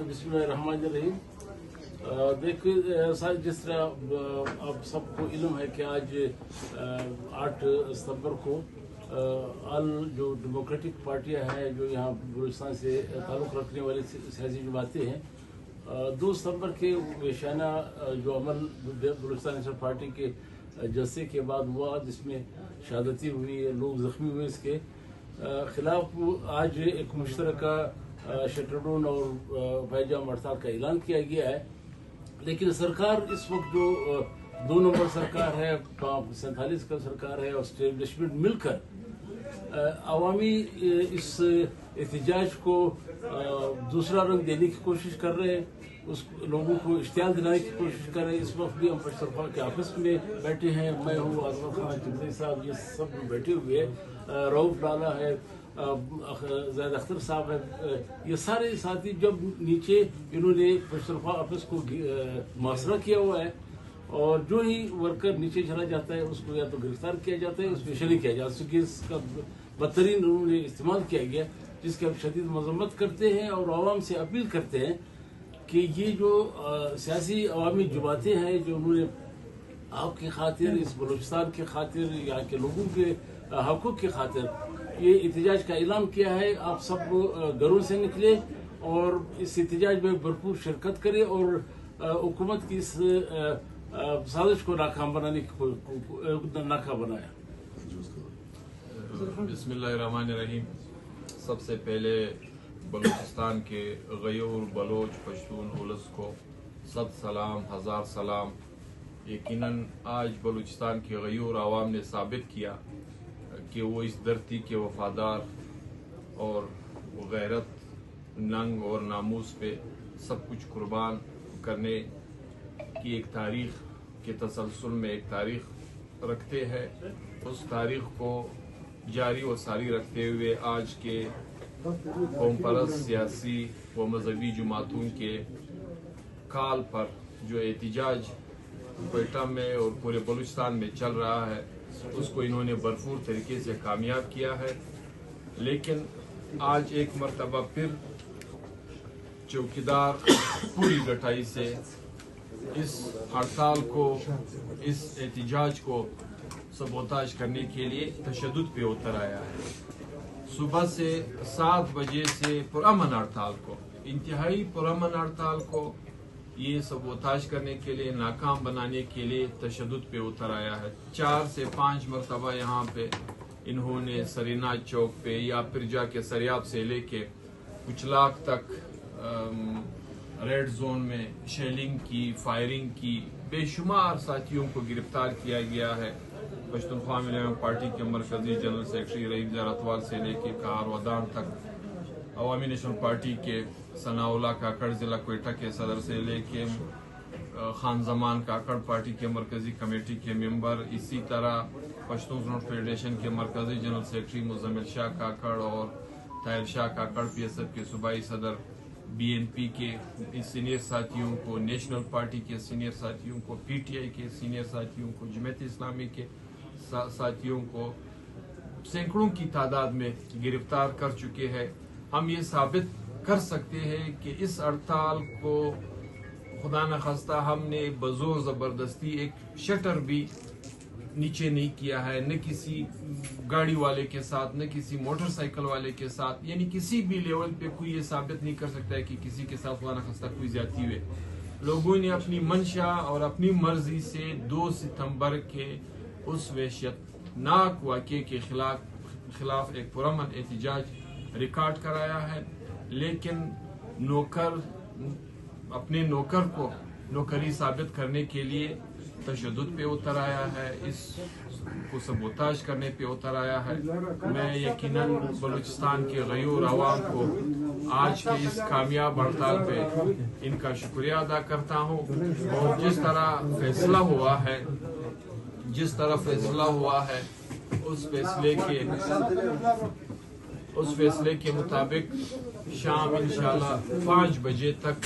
बिस्मिल्लाहिर्रहमानिर्रहीम। देखिए, जिस तरह आप सबको इल्म है कि आज 8 सितंबर को जो डेमोक्रेटिक पार्टियां हैं जो यहाँ बलूचिस्तान से ताल्लुक़ रखने वाली सियासी जमातें हैं, 2 सितंबर के वेशाना जो अमल बलूचिस्तान नेशनल पार्टी के जलसे के बाद हुआ, जिसमें शहादती हुई, लोग ज़ख्मी हुए, इसके ख़िलाफ़ आज एक मुश्तरका शटरडाउन और भाईजाम हड़ताल का ऐलान किया गया है। लेकिन सरकार इस वक्त जो 2 नंबर सरकार है, 47 का सरकार है और स्टेब्लिशमेंट मिलकर अवामी इस एहतजाज को दूसरा रंग देने की कोशिश कर रहे हैं, उस लोगों को इश्तियाल दिलाने की कोशिश कर रहे हैं। इस वक्त भी हम पशतरफा के ऑफिस में बैठे हैं, मैं हूँ, आजम खान चिमनी साहब, ये सब बैठे हुए हैं, रऊफ लाला है, ज़ैद अख्तर साहब है, ये सारे साथी। जब नीचे इन्होंने पशतरफा ऑफिस को मुआसरा किया हुआ है और जो ही वर्कर नीचे चला जाता है उसको या तो गिरफ्तार किया जाता है, स्पेशली किया जाता है, क्योंकि इसका बदतरीन उन्होंने इस्तेमाल किया गया, जिसकी हम शदीद मजम्मत करते हैं और आवाम से अपील करते हैं कि ये जो सियासी अवामी जमातें हैं जो उन्होंने आपकी खातिर, इस बलूचिस्तान की खातिर, यहाँ के लोगों के हकूक़ की खातिर ये एहतजाज का ऐलान किया है, आप सब घरों से निकले और इस एहतजाज में भरपूर शिरकत करें और हुकूमत की इस साजिश को नाकाम बनाने की नाकाम बनाया। बिस्मिल्लाहिर्रहमानिर्रहीम। सबसे पहले बलूचिस्तान के गयूर बलोच पश्तून हुलस को सब सलाम, हज़ार सलाम। यकीनन आज बलूचिस्तान के गयूर आवाम ने साबित किया कि वो इस धरती के वफादार और गैरत, नंग और नामूस पे सब कुछ कुर्बान करने की एक तारीख़ के तसलसल में एक तारीख़ रखते हैं। उस तारीख़ को जारी व सारी रखते हुए आज के कौम परस्त सियासी व मजहबी जमातों के काल पर जो एहतजाज क्वेटा में और पूरे बलूचिस्तान में चल रहा है, उसको इन्होंने भरपूर तरीके से कामयाब किया है। लेकिन आज एक मरतबा फिर चौकीदार पूरी गठाई से इस हड़ताल को, इस एहतजाज को सबोताज करने के लिए तशद्दुद पे उतर आया है। सुबह से 7 बजे से पुरअमन हड़ताल को, इंतहाई पुरअमन हड़ताल को ये सबोताज करने के लिए, नाकाम बनाने के लिए तशद्दुद पे उतर आया है। 4 से 5 मरतबा यहाँ पे इन्होंने सरीनाज चौक पे या फिर जाके सरियाब से लेके कुचलाक तक रेड जोन में शेलिंग की, फायरिंग की, बेशुमार साथियों को गिरफ्तार किया गया है। पश्तूनख्वा मिलियम पार्टी के मरकजी जनरल सेक्रेटरी रईस जरतवाल से लेके कार वदान तक, अवामी नेशनल पार्टी के सनाउल्लाह काकड़ ज़िला क्वेटा के सदर से लेके खान जमान काकड़ पार्टी के मरकजी कमेटी के मेंबर, इसी तरह पश्तून फेडरेशन के मरकजी जनरल सेक्रेटरी मुजम्मिल शाह काकड़ और ताहिर शाह काकड़, PSF के सूबाई सदर, BNP के सीनियर साथियों को, नेशनल पार्टी के सीनियर साथियों को, PTI के सीनियर साथियों को, जमात इस्लामी के साथियों को सैकड़ों की तादाद में गिरफ्तार कर चुके हैं। हम ये साबित कर सकते हैं कि इस हड़ताल को खुदा न खास्ता हमने बज़ोर ज़बरदस्ती एक शटर भी नीचे नहीं किया है, न किसी गाड़ी वाले के साथ, न किसी मोटरसाइकिल वाले के साथ, यानी किसी भी लेवल पे कोई ये साबित नहीं कर सकता है कि किसी के साथ खुदा न खास्ता कोई ज्यादती हुई। लोगों ने अपनी मंशा और अपनी मर्जी से 2 सितंबर के उस वहशतनाक वाक़े के खिलाफ एक पुरअमन एहतजाज रिकॉर्ड कराया है। लेकिन नौकर अपने नौकर को नौकरी साबित करने के लिए तशद्दुद पे उतर आया है, इसको सबोताज करने पे उतर आया है। मैं यकीनन बलूचिस्तान के गयूर आवाम को आज के इस कामयाब हड़ताल पे इनका शुक्रिया अदा करता हूँ। और जिस तरह फैसला हुआ है उस फैसले के मुताबिक शाम इंशाल्लाह 5 बजे तक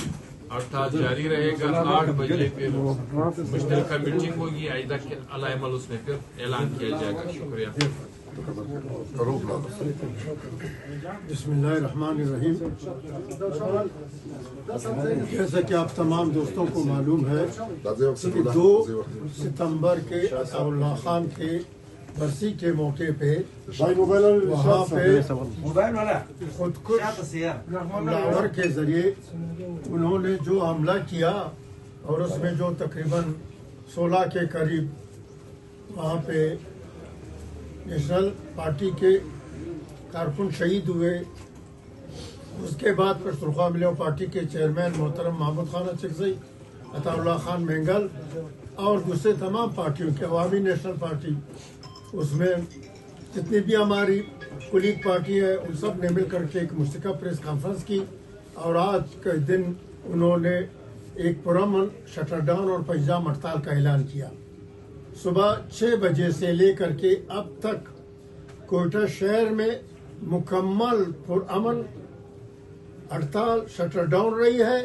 हड़ताल जारी रहेगा। 8 बजे फिर मुश्तरका मीटिंग होगी, आइंदा के अलाइमल उसमें फिर ऐलान किया जाएगा। शुक्रिया। بسم اللہ الرحمن الرحیم. جیسا کہ آپ تمام دوستوں کو معلوم ہے کہ 2 ستمبر کے عطا اللہ خان کے برسی کے موقع پہ وہاں پہ خودکش حملہ کے ذریعے انہوں نے جو حملہ کیا اور اس میں جو تقریباً 16 کے قریب وہاں پہ نیشنل پارٹی کے کارکن شہید ہوئے. اس کے بعد پھر سرخا ملیو پارٹی کے چیئرمین محترم محمود خان اچکزئی, عطا اللہ خان مینگل اور دوسرے تمام پارٹیوں کے عوامی نیشنل پارٹی, اس میں جتنی بھی ہماری کولیگ پارٹی ہے ان سب نے مل کر کے ایک مشترکہ پریس کانفرنس کی اور آج کے دن انہوں نے ایک پرامن شٹر ڈاؤن اور پنجاب ہڑتال کا اعلان کیا. صبح 6 بجے سے لے کر کے اب تک کوئٹہ شہر میں مکمل پرامن ہڑتال شٹر ڈاؤن رہی ہے.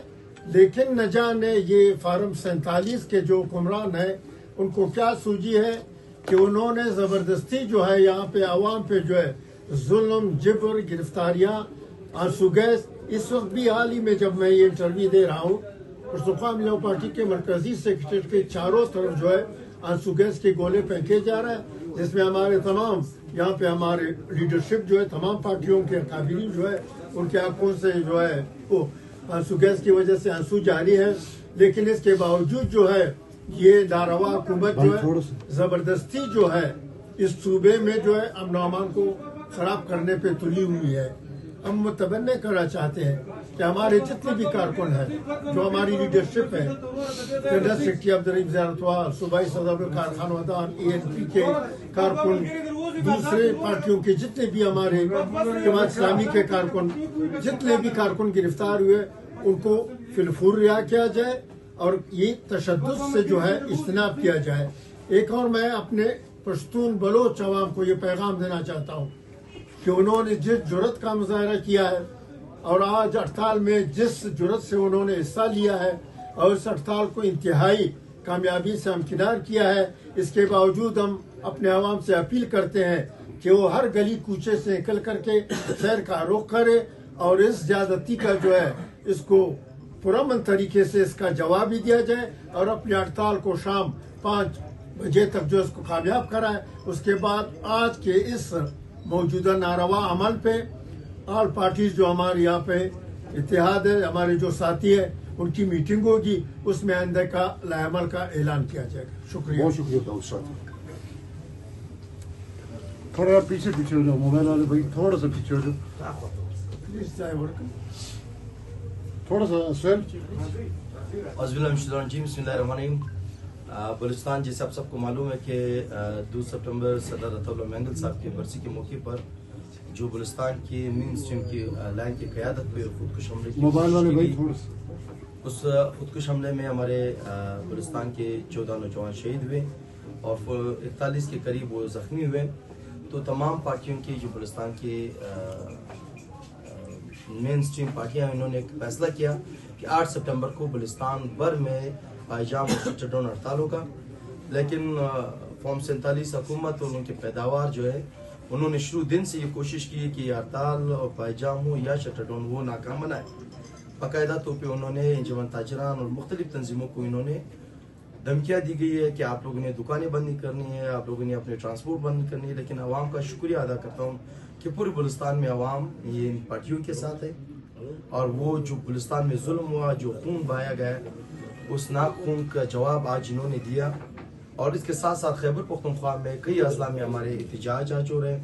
لیکن نہ جانے یہ فارم 47 کے جو حکمران ہیں ان کو کیا سوجی ہے کہ انہوں نے زبردستی جو ہے یہاں پہ عوام پہ جو ہے ظلم, جبر, گرفتاریاں, آنسو گیس. اس وقت بھی حال ہی میں جب میں یہ انٹرویو دے رہا ہوں اور سرخا ملیو پارٹی کے مرکزی سیکریٹریٹ کے چاروں طرف جو ہے آنسو گیس کے گولے پھینکے جا رہے ہیں, جس میں ہمارے تمام یہاں پہ ہمارے لیڈرشپ جو ہے تمام پارٹیوں کے قابلین جو ہے ان کے آنکھوں سے جو ہے وہ آنسو گیس کی وجہ سے آنسو جاری ہے. لیکن اس کے باوجود جو ہے یہ ناروا حکومت جو ہے زبردستی جو ہے اس صوبے میں جو ہے امن و امان کو خراب کرنے پہ تلی ہوئی ہے. ہم متبنع کرنا چاہتے ہیں کہ ہمارے جتنے بھی کارکن ہیں جو ہماری لیڈرشپ ہے, جنرل سیکرٹری عبدالرحیم زیارتوار, صوبائی صدر کارخان ودان, ANP کے کارکن, دوسرے پارٹیوں کے جتنے بھی ہمارے جماعت اسلامی کے کارکن, جتنے بھی کارکن گرفتار ہوئے ان کو فی الفور رہا کیا جائے اور یہ تشدد سے جو ہے اجتناب کیا جائے. ایک اور میں اپنے پشتون بلوچ عوام کو یہ پیغام دینا چاہتا ہوں کہ انہوں نے جس جرت کا مظاہرہ کیا ہے اور آج ہڑتال میں جس جرت سے انہوں نے حصہ لیا ہے اور اس ہڑتال کو انتہائی کامیابی سے ہمکنار کیا ہے, اس کے باوجود ہم اپنے عوام سے اپیل کرتے ہیں کہ وہ ہر گلی کوچے سے نکل کر کے شہر کا رخ کرے اور اس زیادتی کا جو ہے اس کو پرامن طریقے سے اس کا جواب بھی دیا جائے اور اپنے ہڑتال کو شام 5 بجے تک جو اس کو کامیاب کرائے. اس کے بعد آج کے اس موجودہ ناروا عمل پہ آل پارٹیز جو ہمارے یہاں پہ اتحاد ہے, ہمارے جو ساتھی ہیں ان کی میٹنگ ہوگی, اس میں آئندہ کا لائحہ کا اعلان کیا جائے گا. شکریہ. بہت شکریہ داؤد صاحب. تھوڑا پیچھے ہو جاؤ, موبائل والے بھائی تھوڑا سا پیچھے ہو جاؤ, پلیز جائے ورک. تھوڑا سا سویل. اعوذ باللہ من الشیطان الرجیم. بسم اللہ الرحمن الرحیم. بلوچستان جیسے آپ سب کو معلوم ہے کہ 2 سپٹمبر صدر عطا اللہ مینگل صاحب کی برسی کے موقع پر جو بلوچستان کی مین اسٹریم کی لائن کی قیادت پہ خودکش حملے کی موبائل والے بھائی تھوڑا سا. اس خودکش حملے میں ہمارے بلوچستان کے 14 نوجوان شہید ہوئے اور 41 کے قریب وہ زخمی ہوئے. تو تمام پارٹیوں کی جو بلوچستان کی مین اسٹریم پارٹیاں انہوں نے ایک فیصلہ کیا کہ 8 سپٹمبر کو بلوچستان بھر میں پائجام اور شٹر ڈاؤن ہڑتال ہوگا. لیکن فارم 47 حکومت اور ان کے پیداوار جو ہے انہوں نے شروع دن سے یہ کوشش کی کہ ہڑتال اور پائجام ہو یا شٹر ڈاؤن وہ ناکام بنائے. باقاعدہ طور پہ انہوں نے انجمن تاجران اور مختلف تنظیموں کو انہوں نے دھمکیاں دی گئی ہے کہ آپ لوگوں نے دکانیں بند نہیں کرنی ہے, آپ لوگوں نے اپنے ٹرانسپورٹ بند نہیں کرنی ہے. لیکن عوام کا شکریہ ادا کرتا ہوں کہ پورے بلوچستان میں عوام یہ ان پارٹیوں کے ساتھ ہے اور وہ جو بلوچستان میں ظلم ہوا, جو خون بہایا گیا, اس ناک خون کا جواب آج انہوں نے دیا. اور اس کے ساتھ ساتھ خیبر پختونخوا میں کئی اضلاع میں ہمارے احتجاج آج ہو رہے ہیں.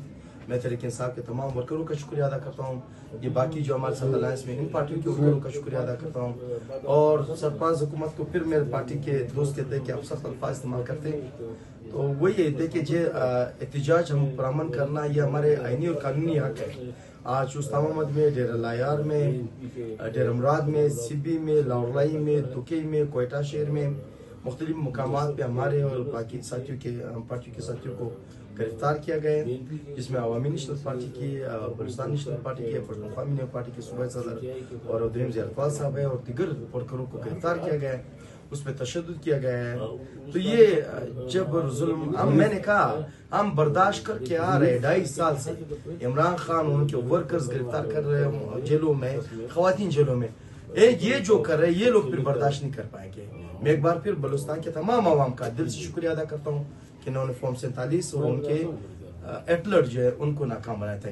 میں تحریک انصاف کے تمام ورکروں کا شکریہ ادا کرتا ہوں. یہ باقی جو ہمارے ساتھ الائنس میں ان پارٹیوں کے ورکروں کا شکریہ ادا کرتا ہوں. اور سرپرست حکومت کو پھر میرے پارٹی کے دوست کہتے ہیں کہ آپ سخت الفاظ استعمال کرتے ہیں, تو وہ یہ کہتے کہ جو احتجاج ہم پرامن کرنا یہ ہمارے آئینی اور قانونی حق ہے. آج اسلام آباد میں, ڈیرہ لائیار میں, ڈیرہ مراد میں, سبی میں, لاہورائی میں, دکی میں, کوئٹہ شہر میں, مختلف مقامات پہ ہمارے اور باقی ساتھیوں کے پارٹیوں کے ساتھیوں کو गिरफ्तार किया गया है, जिसमें अवामी नेशनल पार्टी की, बलूचिस्तान नेशनल पार्टी की, पश्तूनख्वा मिनी पार्टी के सूबाई सदर और उदरीम ज़ियारतवाल साहब है और दीगर वर्करों को गिरफ्तार किया गया है, उसमें तशद्दुद किया गया है। तो ये जबर जुल्म मैंने कहा हम बर्दाश्त करके आ रहे 2.5 साल से। इमरान खान उनके वर्कर्स गिरफ्तार कर रहे हैं जेलों में, खवातीन जेलों में, ये जो कर रहे हैं ये लोग फिर बर्दाश्त नहीं कर पाएंगे। मैं एक बार फिर बलूचिस्तान के तमाम आवाम का दिल से शुक्रिया अदा करता हूँ कि इन्होंने फॉर्म 47 और उनके एटलर जो है उनको नाकाम बनाया था।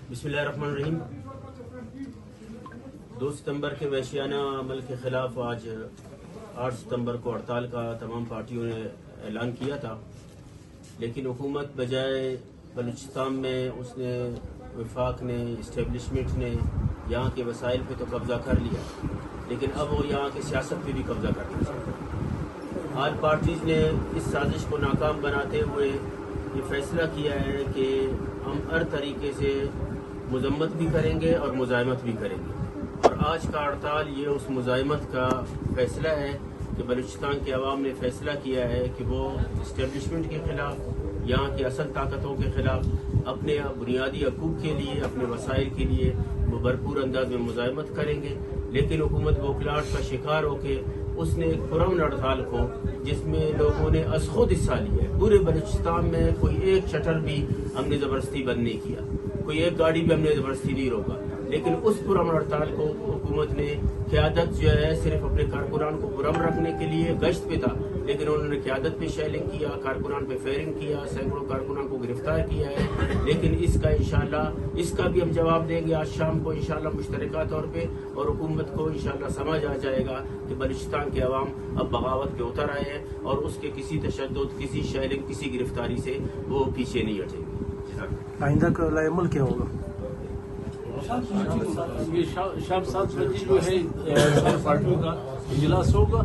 बिस्मिल्लाहिर्रहमानिर्रहीम। 2 सितंबर के वहशियाना अमल के खिलाफ आज 8 सितंबर को हड़ताल का तमाम पार्टियों ने ऐलान किया था, लेकिन हुकूमत बजाय बलूचिस्तान में उसने वफाक ने, इस्टेब्लिशमेंट ने यहाँ के वसाइल पे तो कब्ज़ा कर लिया, लेकिन अब वो यहाँ की सियासत पे भी कब्ज़ा करना चाहते हैं। आज पार्टीज़ ने इस साजिश को नाकाम बनाते हुए ये फैसला किया है कि हम हर तरीके से मजम्मत भी करेंगे और मुज़ाहिमत भी करेंगे, और आज का हड़ताल ये उस मुज़ाहिमत का फैसला है कि बलूचिस्तान के अवाम ने फैसला किया है कि वो इस्टेब्लिशमेंट के ख़िलाफ़, यहाँ की असल ताकतों के ख़िलाफ़, अपने बुनियादी हकूक़ के लिए, अपने वसाइल के लिए वो भरपूर अंदाज में मुज़ाहिमत करेंगे। लेकिन हुकूमत बौखलाहट का शिकार होके उसने एक पुरअमन हड़ताल को, जिसमें लोगों ने अज़ खुद हिस्सा लिया है, पूरे बलूचिस्तान में कोई एक शटर भी हमने ज़बरदस्ती बंद नहीं किया, कोई एक गाड़ी भी हमने ज़बरदस्ती नहीं रोका, लेकिन उस पुरअमन हड़ताल को हुकूमत ने क़यादत जो है सिर्फ अपने कारकुनान को पुरअमन रखने के लिए गश्त पे था, लेकिन उन्होंने क़यादत पे शेलिंग किया, कारकुनान पे फायरिंग किया, सैकड़ों कारकुनान को गिरफ्तार किया है। लेकिन इसका इंशाअल्लाह इसका भी हम जवाब देंगे आज शाम को इंशाअल्लाह मुश्तरका तौर पे, और हुकूमत को इंशाअल्लाह समझ आ जाएगा कि बलूचिस्तान के अवाम अब बगावत पे उतर आए हैं और उसके किसी तशद्दुद, किसी शेलिंग, किसी गिरफ्तारी से वो पीछे नहीं हटेंगे। आइंदा का अमल क्या होगा? ये शाम 7 बजे जो है हर पार्टियों का इजलास होगा,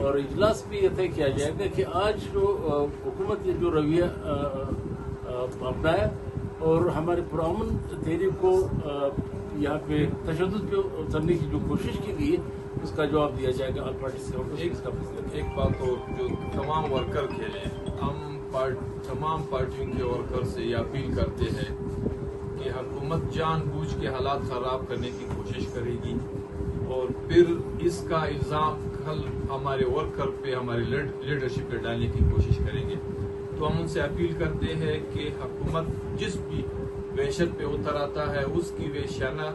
और इजलास में यह तय किया जाएगा कि आज जो हुकूमत ने जो रवैया अपनाया और हमारे पुरअमन तहरीक को यहाँ पे तशद्दुद पे उतरने की जो कोशिश की गई है उसका जवाब दिया जाएगा। ऑल पार्टी से एक बात और जो तमाम वर्कर के लिए हम तमाम पार्टियों के वर्कर से ये अपील करते हैं कि हुकूमत जानबूझ के हालात ख़राब करने की कोशिश करेगी और फिर इसका इल्ज़ाम कल हमारे वर्कर पे, हमारी लीडरशिप पे डालने की कोशिश करेंगे। तो हम उनसे अपील करते हैं कि हुकूमत जिस भी वहशत पे उतर आता है उसकी वेशाना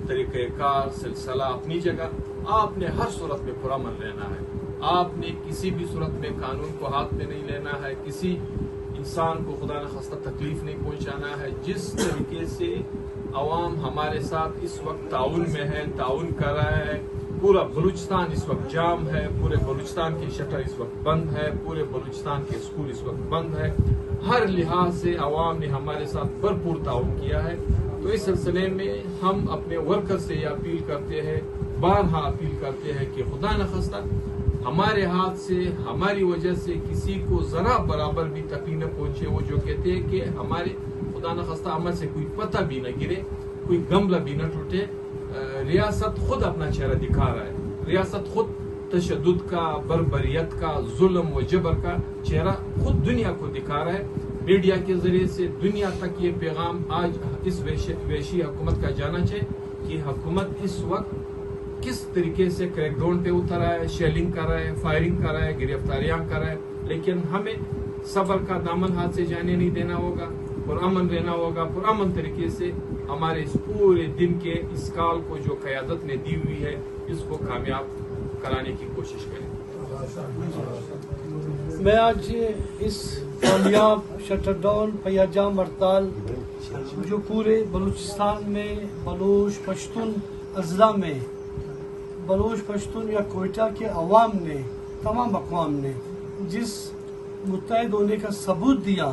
तरीक़ेकार सिलसिला अपनी जगह, आपने हर सूरत में पुरअमन रहना है, आपने किसी भी सूरत में कानून को हाथ में नहीं लेना है, किसी इंसान को खुदा न खास्ता तकलीफ नहीं पहुंचाना है। जिस तरीके से अवाम हमारे साथ इस वक्त ताउन में है, ताउन कर रहा है, पूरा बलूचिस्तान इस वक्त जाम है, पूरे बलूचिस्तान की शटर इस वक्त बंद है, पूरे बलूचिस्तान के स्कूल इस वक्त बंद है, हर लिहाज से अवाम ने हमारे साथ भरपूर ताउन किया है। तो इस सिलसिले में हम अपने वर्कर से ये अपील करते हैं, बारहा अपील करते हैं कि खुदा न खास्ता हमारे हाथ से, हमारी वजह से किसी को जरा बराबर भी तकलीफ न पहुंचे। वो जो कहते हैं कि हमारे खुदा न खास्ता अमल से कोई पता भी न गिरे, कोई गमला भी न टूटे। रियासत खुद अपना चेहरा दिखा रहा है, रियासत खुद तशद्दुद का, बर्बरियत का, जुल्म व जबर का चेहरा खुद दुनिया को दिखा रहा है। मीडिया के जरिए से दुनिया तक ये पैगाम आज इस वैशी हुकूमत का जाना चाहिए कि हुकूमत इस वक्त किस तरीके से क्रैकडाउन पे उतर रहा है, शेलिंग कर रहा है, फायरिंग कर रहा है, गिरफ्तारियां कर रहा है। लेकिन हमें सब्र का दामन हाथ से जाने नहीं देना होगा, पुरअमन रहना होगा, पुरअमन तरीके से हमारे इस पूरे दिन के इस काल को जो क़यादत ने दी हुई है इसको कामयाब कराने की कोशिश करें। मैं आज इस कामयाब शटरडाउन पैजाम हड़ताल जो पूरे बलूचिस्तान में बलोच पश्तून अजला में, बलोच पश्तून या कोयटा के अवाम ने, तमाम अक़वाम ने जिस मुत्तहद होने का सबूत दिया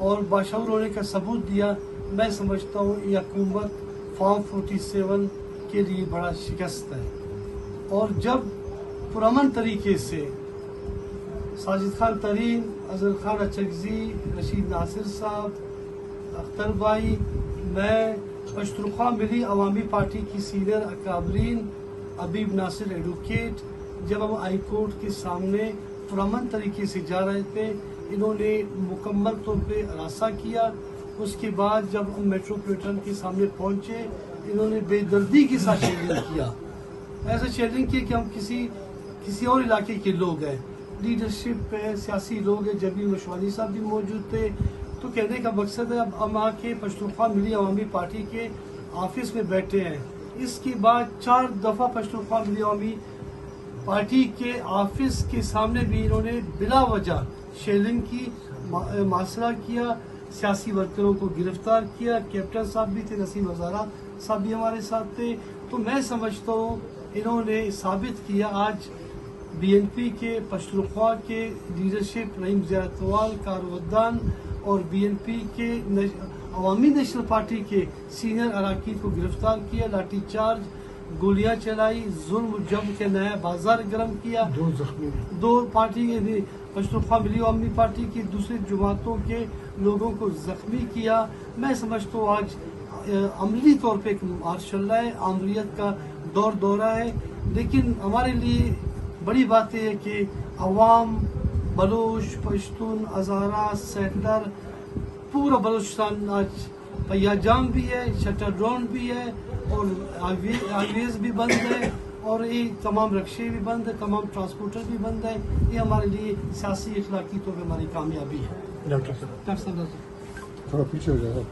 और बाशऊर होने का सबूत दिया, मैं समझता हूँ ये हुकूमत फॉर्म 47 के लिए बड़ा शिकस्त है। और जब पुरअमन तरीके से साजिद खान तरीन, अजहर खान अचकजी, रशीद नासिर साहब, अख्तर भाई, मैं, पश्तूनख्वा मिली अवामी पार्टी की सीनियर अकाबरीन, अबीब नासिर एडवोकेट, जब हम हाई कोर्ट के सामने पुरअमन तरीके से जा रहे थे, इन्होंने मुकम्मल तौर पे रास्ता किया। उसके बाद जब हम मेट्रोपॉलिटन के सामने पहुंचे, इन्होंने बेदर्दी के साथ शेयरिंग किया, ऐसा शेयरिंग किया कि हम किसी और इलाके के लोग हैं, लीडरशिप है, सियासी लोग हैं, जबीर मशवानी साहब भी मौजूद थे। तो कहने का मकसद है अब हम आके पश्तूनख्वा मिली अवामी पार्टी के ऑफिस में बैठे हैं। इसके बाद 4 दफ़ा पश्तूनख्वा मिली अवामी पार्टी के ऑफिस के सामने भी इन्होंने बिला वजह शेयरिंग की, मासरा किया, सियासी वर्करों को गिरफ्तार किया। कैप्टन साहब भी थे, नसीम हजारा साहब भी हमारे साथ थे। तो मैं समझता हूँ इन्होंने साबित किया आज BNP के पश्तूनख्वा के लीडरशिप रहीम ज़ियारतवाल कारवद्दान और BNP के अवामी नेशनल पार्टी के सीनियर अराकीन को गिरफ्तार किया, लाठी चार्ज, गोलियां चलाई, जुल्म जम के नया बाजार गर्म किया, 2 जख्मी, 2 पार्टी पश्तूनख्वा मिली अवामी पार्टी की दूसरी जमातों के लोगों को जख्मी किया। मैं समझता हूँ आज अमली तौर पे मार्शल है, आमरीत का दौरा है। लेकिन हमारे लिए बड़ी बात यह है कि अवाम, बलोच, पश्तून, हज़ारा, सेंटर, पूरा बलूचिस्तान आज पैयाजाम भी है, शटर ड्रोन भी है और हाईवेज भी बंद है और ये तमाम रक्शे भी बंद है, तमाम ट्रांसपोर्टर भी बंद है। ये हमारे लिए सियासी इखलाकी तौर पर हमारी कामयाबी है। डॉक्टर साहब थोड़ा पीछे हो जाओ।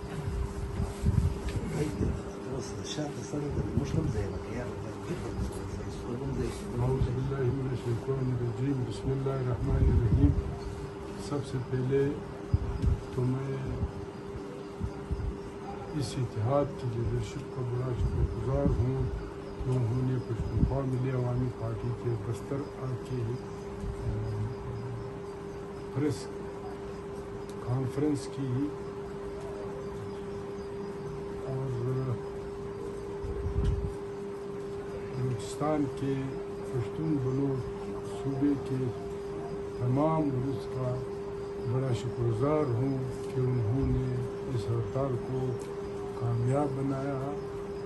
बिस्मिल्लाहिर्रहमानिर्रहीम। सबसे पहले तो मैं इस इत्तेहाद की लीडरशिप का बड़ा शुक्रगुजार हूँ कि उन्होंने पश्तूनख्वा मिली अवामी पार्टी के बस्तर आके प्रेस कॉन्फ्रेंस की और बलूचिस्तान के पश्तून बलूच सूबे के तमाम उर्स का बड़ा शुक्रगुजार हूँ कि उन्होंने इस हड़ताल को कामयाब बनाया।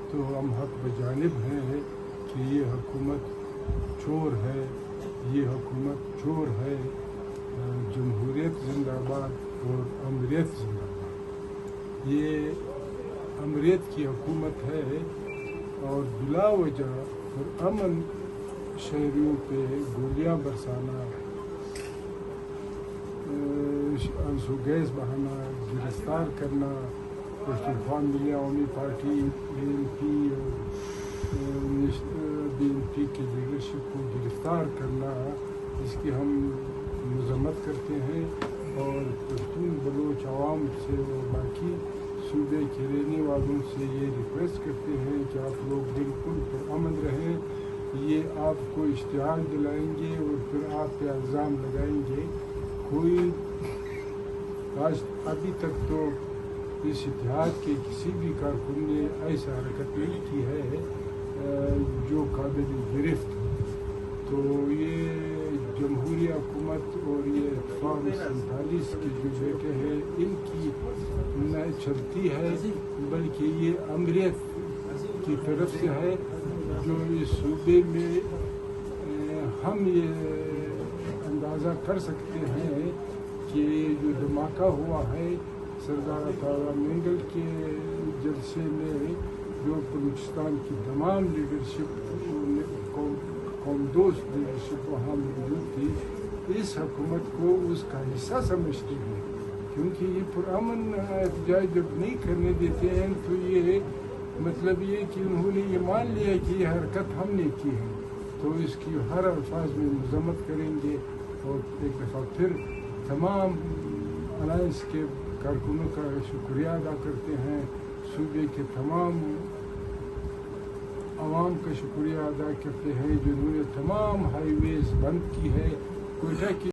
तो हम हक बजानिब हैं कि ये हुकूमत चोर है, ये हुकूमत चोर है। जमहूरियत जिंदाबाद और अमरीत जिंदाबाद। ये अमरीत की हुकूमत है और बिला वजह और अमन शहरियों पे गोलियां बरसाना, आंसू गैस बहाना, गिरफ्तार करना, पश्तूनख्वा मिली अवामी पार्टी BNP और BNP के लीडरशिप को गिरफ्तार करना, इसकी हम मजम्मत करते हैं और पश्तून बलोच आवाम से और बाकी सूबे के रहने वालों से ये रिक्वेस्ट करते हैं कि आप लोग बिल्कुल पुरअमन रहें। ये आपको इश्तिहार दिलाएंगे और फिर आप पे इल्ज़ाम लगाएंगे। कोई आज अभी तक तो इस इत्तेहाद के किसी भी कारकुन ने ऐसा हरकत नहीं की है जो काबिल गिरफ्त हो। तो ये जमहूरी हुकूमत और ये फॉर्म 47 के जो बेटे हैं इनकी न चलती है, बल्कि ये अमरीत की तरफ से है जो इस सूबे में हम ये अंदाज़ा कर सकते हैं कि जो धमाका हुआ है सरदार अता मंगल के जलसे में, जो बलूचिस्तान की तमाम लीडरशिप कौम दोस्त लीडरशिप वहाँ मौजूद थी, इस हुकूमत को उसका हिस्सा समझते हैं। क्योंकि ये पुरअमन एहतजाज जब नहीं करने देते हैं तो ये मतलब ये कि उन्होंने ये मान लिया कि ये हरकत हमने की है, तो इसकी हर अल्फाज में मजम्मत करेंगे। और एक दफ़ा फिर तमाम अलायंस के कारकुनों का शुक्रिया अदा करते हैं, सूबे के तमाम आवाम का शुक्रिया अदा करते हैं जिन्होंने तमाम हाईवेज बंद की है। कोयटा की